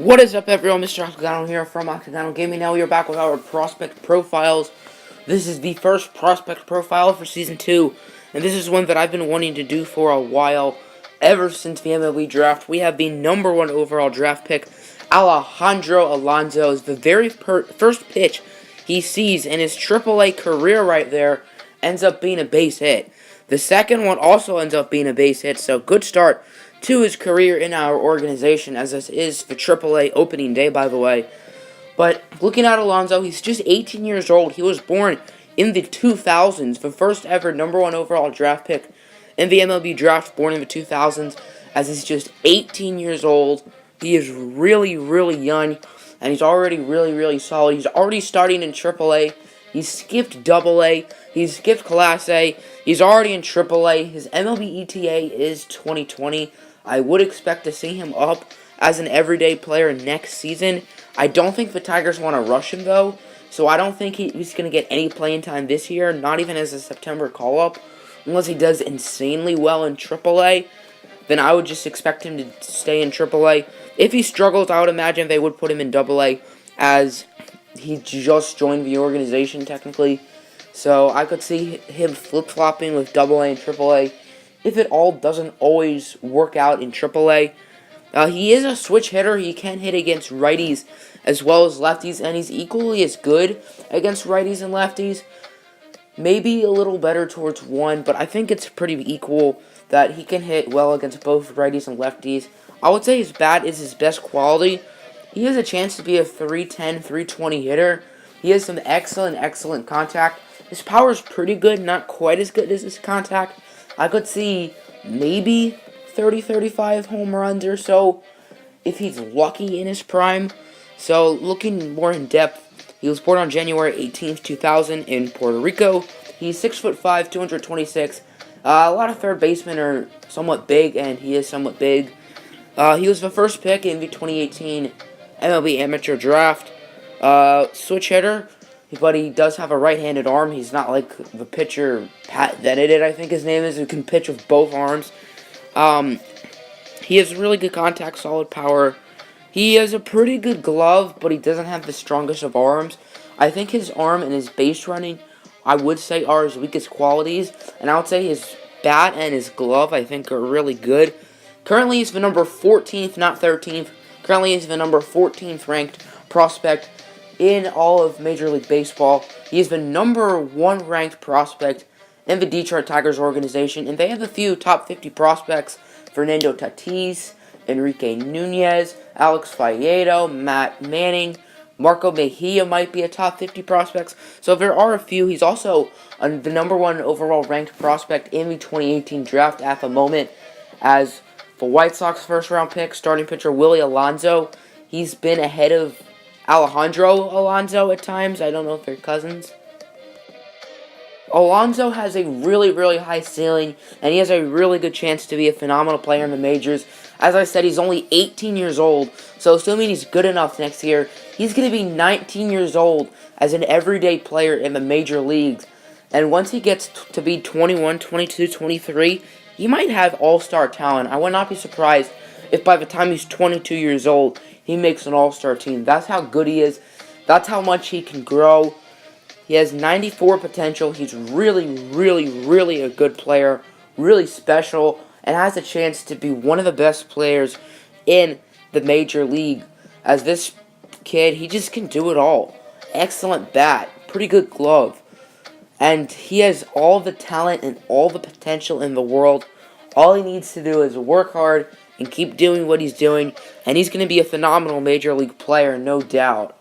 What is up, everyone? Mr. Alejandro here from Alejandro Gaming. Now we are back with our prospect profiles. This is the first prospect profile for Season 2, and this is one that I've been wanting to do for a while. Ever since the MLB draft, we have the #1 overall draft pick, Alejandro Alonzo. Is the very first pitch he sees in his AAA career right there ends up being a base hit. The second one also ends up being a base hit, so good start to his career in our organization, as this is the AAA opening day, by the way. But looking at Alonzo, he's just 18 years old. He was born in the 2000s, the first ever #1 overall draft pick in the MLB draft, born in the 2000s, as he's just 18 years old. He is really, really young, and he's already really solid. He's already starting in AAA. He's skipped AA. He's skipped Class A. He's already in AAA. His MLB ETA is 2020. I would expect to see him up as an everyday player next season. I don't think the Tigers want to rush him, though, so I don't think he's going to get any playing time this year, not even as a September call-up. Unless he does insanely well in AAA, then I would just expect him to stay in AAA. If he struggles, I would imagine they would put him in AA, as he just joined the organization, technically. So I could see him flip-flopping with AA and AAA if it all doesn't always work out in AAA. He is a switch hitter. He can hit against righties as well as lefties, and he's equally as good against righties and lefties. Maybe a little better towards one, but I think it's pretty equal that he can hit well against both righties and lefties. I would say his bat is his best quality. He has a chance to be a 310, 320 hitter. He has some excellent contact. His power is pretty good, not quite as good as his contact. I could see maybe 30-35 home runs or so if he's lucky in his prime. So looking more in depth, he was born on January 18th, 2000 in Puerto Rico. He's 6'5", 226. A lot of third basemen are somewhat big, and he is somewhat big. He was the first pick in the 2018 MLB amateur draft. Switch hitter, but he does have a right-handed arm. He's not like the pitcher, Pat Venedict, I think his name is, who can pitch with both arms. He has really good contact, solid power. He has a pretty good glove, but he doesn't have the strongest of arms. I think his arm and his base running, I would say, are his weakest qualities. And I would say his bat and his glove, I think, are really good. Currently, he's the number 14th, not 13th. Currently, he's the number 14th ranked prospect in all of Major League Baseball. He is the #1 ranked prospect in the Detroit Tigers organization, and they have a few top 50 prospects: Fernando Tatis, Enrique Nunez, Alex Faedo, Matt Manning, Marco Mejia might be a top 50 prospects. So there are a few. He's also the #1 overall ranked prospect in the 2018 draft at the moment, as the White Sox first-round pick, starting pitcher Willie Alonso. He's been ahead of Alejandro Alonzo at times. I don't know if they're cousins. Alonzo has a really high ceiling, and he has a really good chance to be a phenomenal player in the majors. As I said, he's only 18 years old, so assuming he's good enough next year, he's going to be 19 years old as an everyday player in the major leagues. And once he gets to be 21, 22, 23, he might have all-star talent. I would not be surprised if by the time he's 22 years old, he makes an all-star team. That's how good he is. That's how much he can grow. He has 94 potential. He's really a good player, really special, and has a chance to be one of the best players in the major league. As this kid, he just can do it all. Excellent bat, pretty good glove, and he has all the talent and all the potential in the world. All he needs to do is work hard and keep doing what he's doing, and he's going to be a phenomenal major league player, no doubt.